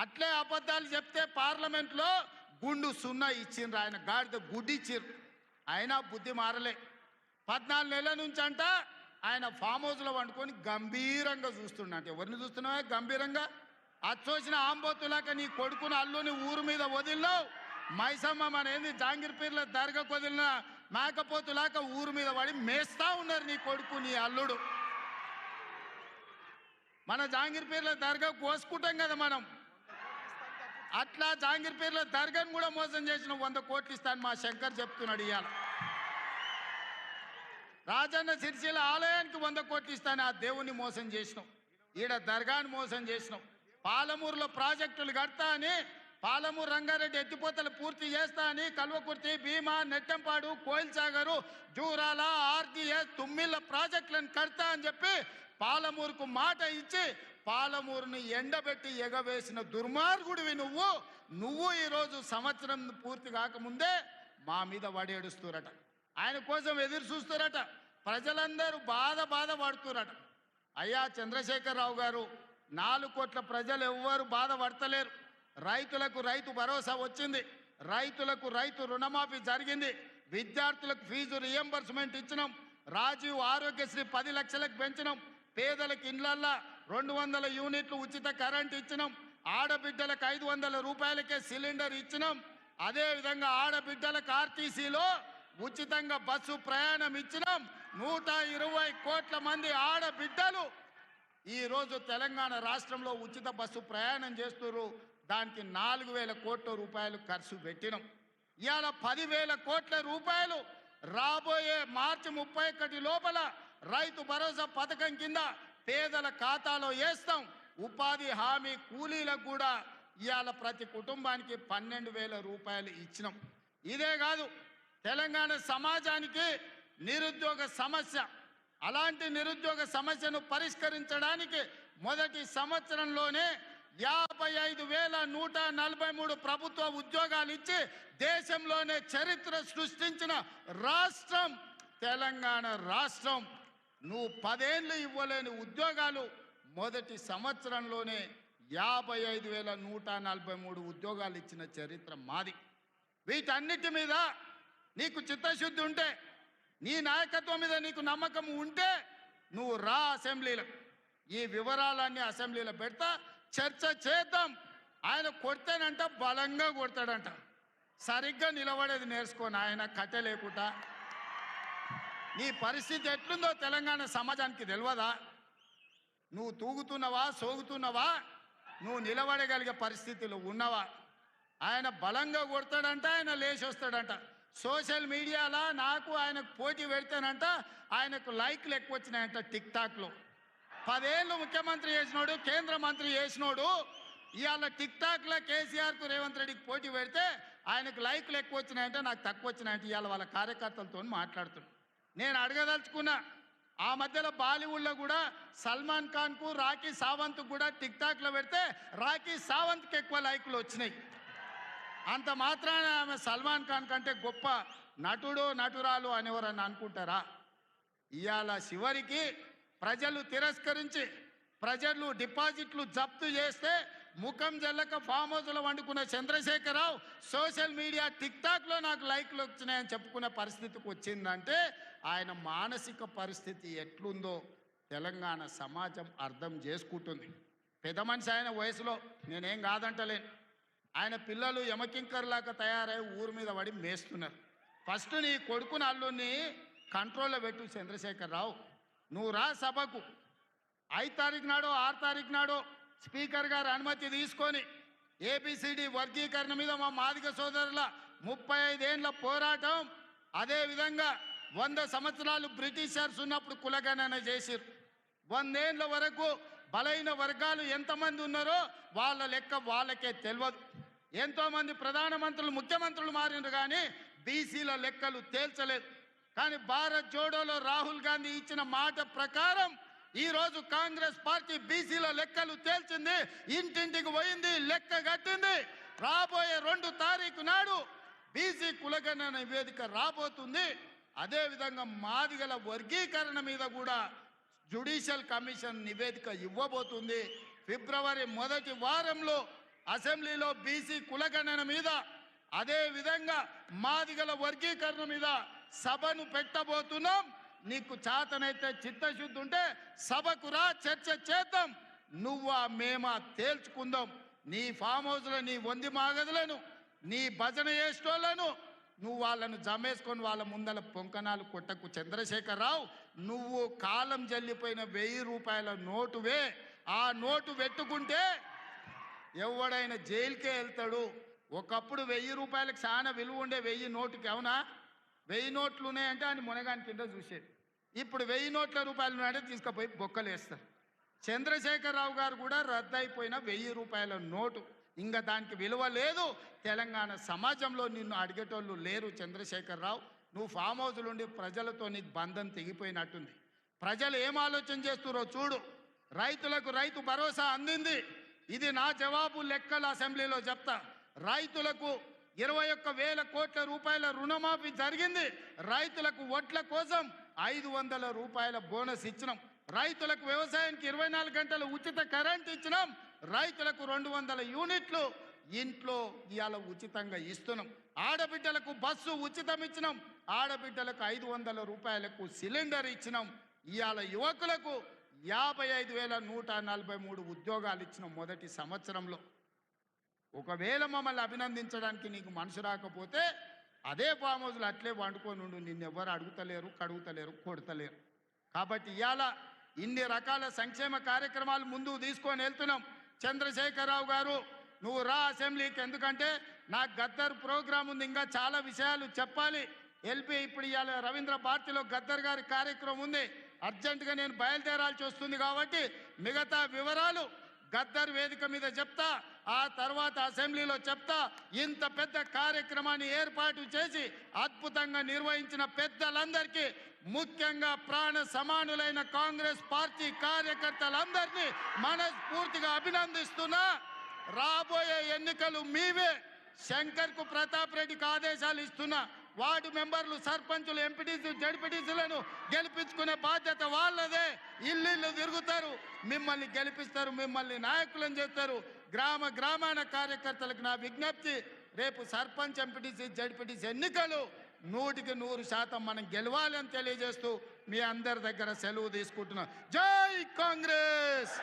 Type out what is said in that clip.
అట్లే అబద్ధాలు చెప్తే పార్లమెంట్లో గుండు సున్నా ఇచ్చిండ్రు, ఆయన గాడిద గుడ్డి ఇచ్చిర్రు. అయినా బుద్ధి మారలే. 14 నెలల నుంచి అంట ఆయన ఫామ్ హౌస్లో వండుకొని గంభీరంగా చూస్తుండ. ఎవరిని చూస్తున్నావా గంభీరంగా? అచ్చోసిన ఆంబోతులాక నీ కొడుకుని అల్లుని ఊరు మీద వదిలినావు. మైసమ్మ మన ఏంది జాంగిర్పీర్ల దర్గాకు వదిలిన మేకపోతులాక ఊరు మీద పడి మేస్తా ఉన్నారు నీ కొడుకు నీ అల్లుడు. మన జాంగిర్పీర్ల దర్గా కోసుకుంటాం కదా మనం, అట్లా జాంగిర్పీర్ల దర్గాను కూడా మోసం చేసిన 100 కోట్లు ఇస్తాను మా శంకర్ చెప్తున్నాడు. ఇవాళ రాజన్న సిరిసిల్ల ఆలయానికి 100 కోట్లు ఇస్తాను, ఆ దేవుణ్ణి మోసం చేసినాం. ఈడ దర్గాను మోసం చేసినాం. పాలమూరులో ప్రాజెక్టులు కడతా అని, పాలమూరు రంగారెడ్డి ఎత్తిపోతలు పూర్తి చేస్తా అని, కల్వకుర్తి, భీమా, నెట్టంపాడు, కోయిల్ సాగరు, జూరాల, ఆర్జీఎస్, తుమ్మిళ్ళ ప్రాజెక్టులను కడతా అని చెప్పి పాలమూరుకు మాట ఇచ్చి పాలమూరుని ఎండబెట్టి ఎగవేసిన దుర్మార్గుడివి నువ్వు ఈరోజు సంవత్సరం పూర్తి కాకముందే మా మీద వడేడుస్తురట. ఆయన కోసం ఎదురు చూస్తురట. ప్రజలందరూ బాధ పడుతురట. అయ్యా చంద్రశేఖరరావు గారు, 4 కోట్ల ప్రజలు ఎవ్వరు బాధపడతలేరు. రైతులకు రైతు భరోసా వచ్చింది, రైతులకు రైతు రుణమాఫీ జరిగింది, విద్యార్థులకు ఫీజు రియంబర్స్మెంట్ ఇచ్చినాం, రాజీవ్ ఆరోగ్యశ్రీ 10 లక్షలకు పెంచినాం, పేదలకు ఇండ్లల్లా 200 యూనిట్లు ఉచిత కరెంట్ ఇచ్చినాం, ఆడబిడ్డలకు 500 రూపాయలకే సిలిండర్ ఇచ్చినాం. అదేవిధంగా ఆడబిడ్డలకు ఆర్టీసీలో ఉచితంగా బస్సు ప్రయాణం ఇచ్చినాం. 120 కోట్ల మంది ఆడబిడ్డలు ఈరోజు తెలంగాణ రాష్ట్రంలో ఉచిత బస్సు ప్రయాణం చేస్తున్నారు. దానికి 4,000 కోట్ల రూపాయలు ఖర్చు పెట్టినాం. ఇవాళ 10,000 కోట్ల రూపాయలు రాబోయే మార్చి 31 లోపల రైతు భరోసా పథకం కింద పేదల ఖాతాలో వేస్తాం. ఉపాధి హామీ కూలీలకు కూడా ఇవాళ ప్రతి కుటుంబానికి 12,000 రూపాయలు ఇచ్చినాం. ఇదే కాదు, తెలంగాణ సమాజానికి నిరుద్యోగ సమస్య, అలాంటి నిరుద్యోగ సమస్యను పరిష్కరించడానికి మొదటి సంవత్సరంలోనే 55,143 ప్రభుత్వ ఉద్యోగాలు ఇచ్చి దేశంలోనే చరిత్ర సృష్టించిన రాష్ట్రం తెలంగాణ రాష్ట్రం. నువ్వు 10 ఏళ్ళు ఇవ్వలేని ఉద్యోగాలు మొదటి సంవత్సరంలోనే 55,143 ఉద్యోగాలు ఇచ్చిన చరిత్ర మాది. వీటన్నిటి మీద నీకు చిత్తశుద్ధి ఉంటే, నీ నాయకత్వం మీద నీకు నమ్మకం ఉంటే నువ్వు రా అసెంబ్లీలకు. ఈ వివరాలన్నీ అసెంబ్లీలో పెడతా, చర్చ చేద్దాం. ఆయన కొడితేనంట బలంగా కొడతాడంట, సరిగ్గా నిలబడేది నేర్చుకొని ఆయన కట్టె లేకుండా. నీ పరిస్థితి ఎట్లుందో తెలంగాణ సమాజానికి తెలియదా? నువ్వు తూగుతున్నావా, సోగుతున్నావా, నువ్వు నిలబడగలిగే పరిస్థితిలో ఉన్నవా? ఆయన బలంగా కొడతాడంట, ఆయన లేచి వస్తాడంట. సోషల్ మీడియాలో నాకు ఆయనకు పోటీ పెడితేనంట ఆయనకు లైక్లు ఎక్కువ వచ్చినాయంట. టిక్టాక్లో 10 ఏళ్ళు ముఖ్యమంత్రి చేసినోడు, కేంద్ర మంత్రి చేసినోడు ఇవాళ టిక్టాక్లో కేసీఆర్కు రేవంత్ రెడ్డికి పోటీ పెడితే ఆయనకు లైక్లు ఎక్కువ వచ్చినాయంటే నాకు తక్కువ వచ్చినాయంటే ఇవాళ వాళ్ళ కార్యకర్తలతో మాట్లాడుతున్నాను. నేను అడగదలుచుకున్నా, ఆ మధ్యలో బాలీవుడ్లో కూడా సల్మాన్ ఖాన్కు, రాఖీ సావంత్కు కూడా టిక్టాక్లో పెడితే రాఖీ సావంత్కి ఎక్కువ లైక్లు వచ్చినాయి. అంత మాత్రాన ఆమె సల్మాన్ ఖాన్ కంటే గొప్ప నటుడు నటురాలు అనేవారని అనుకుంటారా? ఇవాళ చివరికి ప్రజలు తిరస్కరించి, ప్రజలు డిపాజిట్లు జప్తు చేస్తే ముఖం జల్లక ఫామ్ హౌస్లో వండుకున్న చంద్రశేఖరరావు సోషల్ మీడియా టిక్టాక్లో నాకు లైక్లు వచ్చినాయని చెప్పుకునే పరిస్థితికి వచ్చిందంటే ఆయన మానసిక పరిస్థితి ఎట్లుందో తెలంగాణ సమాజం అర్థం చేసుకుంటుంది. పెద్ద మనిషి ఆయన వయసులో, నేనేం కాదంటలేను. ఆయన పిల్లలు యమకింకర్లాగా తయారై ఊరు మీద పడి మేస్తున్నారు. ఫస్ట్ నీ కొడుకుని అల్లుని కంట్రోల్లో పెట్టు చంద్రశేఖరరావు. నువ్వు రా సభకు. 5 తారీఖు నాడో 6 తారీఖు నాడో స్పీకర్ గారు అనుమతి తీసుకొని ఏబిసిడి వర్గీకరణ మీద మా మాదిగ సోదరుల 35 ఏళ్ల పోరాటం, అదేవిధంగా 100 సంవత్సరాలు బ్రిటిషర్స్ ఉన్నప్పుడు కులగణన చేసిరు. 100 ఏళ్ల వరకు బలైన వర్గాలు ఎంతమంది ఉన్నారో వాళ్ళ లెక్క వాళ్ళకే తెలియదు. ఎంతోమంది ప్రధానమంత్రులు, ముఖ్యమంత్రులు మారినారు కానీ బీసీల లెక్కలు తేల్చలేదు. కానీ భారత్ జోడోలో రాహుల్ గాంధీ ఇచ్చిన మాట ప్రకారం ఈరోజు కాంగ్రెస్ పార్టీ బీసీల లెక్కలు తేల్చింది, ఇంటింటికి పోయింది, లెక్క కట్టింది. రాబోయే 2 తారీఖు నాడు బీసీ కులగణన నివేదిక రాబోతుంది. అదేవిధంగా మాదిగల వర్గీకరణ మీద కూడా జ్యుడిషియల్ కమిషన్ నివేదిక ఇవ్వబోతుంది. ఫిబ్రవరి మొదటి వారంలో అసెంబ్లీలో బీసీ కులగణన మీద, అదే విధంగా మాదిగల వర్గీకరణ మీద సభను పెట్టబోతున్నాం. నీకు చేతనైతే చిత్తశుద్ధి ఉంటే సభకు రా, చర్చ చేద్దాం. నువ్వా మేమా తేల్చుకుందాం. నీ ఫామ్ హౌస్లో నీ వంది మాగదులను, నీ భజన చేసేటోళ్లను నువ్వు వాళ్ళను జమేసుకొని వాళ్ళ ముందల పొంకనాలు కొట్టకు. చంద్రశేఖరరావు, నువ్వు కాలం జల్లిపోయిన 1000 రూపాయల నోటువే. ఆ నోటు పెట్టుకుంటే ఎవడైనా జైలుకే వెళ్తాడు. ఒకప్పుడు 1000 రూపాయలకు చాలా విలువ ఉండే 1000 నోటుకి. అవునా? 1000 నోట్లు ఉన్నాయంటే అని మునగాని కింద చూసేది. ఇప్పుడు 1000 నోట్ల రూపాయలు ఉన్నాయంటే తీసుకుపోయి బొక్కలు వేస్తారు. చంద్రశేఖరరావు గారు కూడా రద్దయిపోయిన 1000 రూపాయల నోటు. ఇంకా దానికి విలువ లేదు. తెలంగాణ సమాజంలో నిన్ను అడిగేటోళ్ళు లేరు. చంద్రశేఖరరావు, నువ్వు ఫామ్ హౌస్లు ఉండి ప్రజలతో నీకు బంధం తెగిపోయినట్టుంది. ప్రజలు ఏం ఆలోచన చేస్తున్నారో చూడు. రైతులకు రైతు భరోసా అందింది. ఇది నా జవాబు లెక్కల అసెంబ్లీలో చెప్తా. రైతులకు 21,000 కోట్ల రూపాయల రుణమాఫీ జరిగింది. రైతులకు వడ్ల కోసం 500 రూపాయల బోనస్ ఇచ్చినాం. రైతులకు వ్యవసాయానికి 24 గంటలు ఉచిత కరెంట్ ఇచ్చినాం. రైతులకు 200 యూనిట్లు ఇంట్లో ఇవాళ ఉచితంగా ఇస్తున్నాం. ఆడబిడ్డలకు బస్సు ఉచితం ఇచ్చినాం. ఆడబిడ్డలకు 500 రూపాయలకు సిలిండర్ ఇచ్చినాం. ఇవాళ యువకులకు 55,143 ఉద్యోగాలు ఇచ్చినాం మొదటి సంవత్సరంలో. ఒకవేళ మమ్మల్ని అభినందించడానికి నీకు మనసు రాకపోతే అదే ఫామ్ హౌస్లో అట్లే వండుకొని ఉండు. నిన్నెవ్వరు అడుగుతలేరు, కడుగుతలేరు, కొడతలేరు. కాబట్టి ఇవాళ ఇన్ని రకాల సంక్షేమ కార్యక్రమాలు ముందుకు తీసుకొని వెళ్తున్నాం. చంద్రశేఖరరావు గారు, నువ్వు రా అసెంబ్లీకి. ఎందుకంటే నాకు గద్దర్ ప్రోగ్రాం ఉంది, ఇంకా చాలా విషయాలు చెప్పాలి. ఇప్పుడు ఇవాళ రవీంద్ర భారతిలో గద్దర్ గారి కార్యక్రమం ఉంది. అర్జెంటుగా నేను బయలుదేరాల్సి వస్తుంది కాబట్టి మిగతా వివరాలు గద్దర్ వేదిక మీద చెప్తా, ఆ తర్వాత అసెంబ్లీలో చెప్తా. ఇంత పెద్ద కార్యక్రమాన్ని ఏర్పాటు చేసి అద్భుతంగా నిర్వహించిన పెద్దలందరికీ, ముఖ్యంగా ప్రాణ సమానులైన కాంగ్రెస్ పార్టీ కార్యకర్తలందరినీ మనస్ఫూర్తిగా అభినందిస్తున్నా. రాబోయే ఎన్నికలు మీవే. శంకర్కు ప్రతాప్ రెడ్డికి ఆదేశాలు ఇస్తున్నా. వార్డు మెంబర్లు, సర్పంచులు, ఎంపీటీసీ, జడ్పీటీసీలను గెలిపించుకునే బాధ్యత వాళ్ళదే. ఇల్లు తిరుగుతారు, మిమ్మల్ని గెలిపిస్తారు, మిమ్మల్ని నాయకులను చేస్తారు. గ్రామాన కార్యకర్తలకు నా విజ్ఞప్తి, రేపు సర్పంచ్, ఎంపీటీసీ, జడ్పీటీసీ ఎన్నికలు 100% మనం గెలవాలి అని తెలియజేస్తూ మీ అందరి దగ్గర సెలవు తీసుకుంటున్నా. జై కాంగ్రెస్.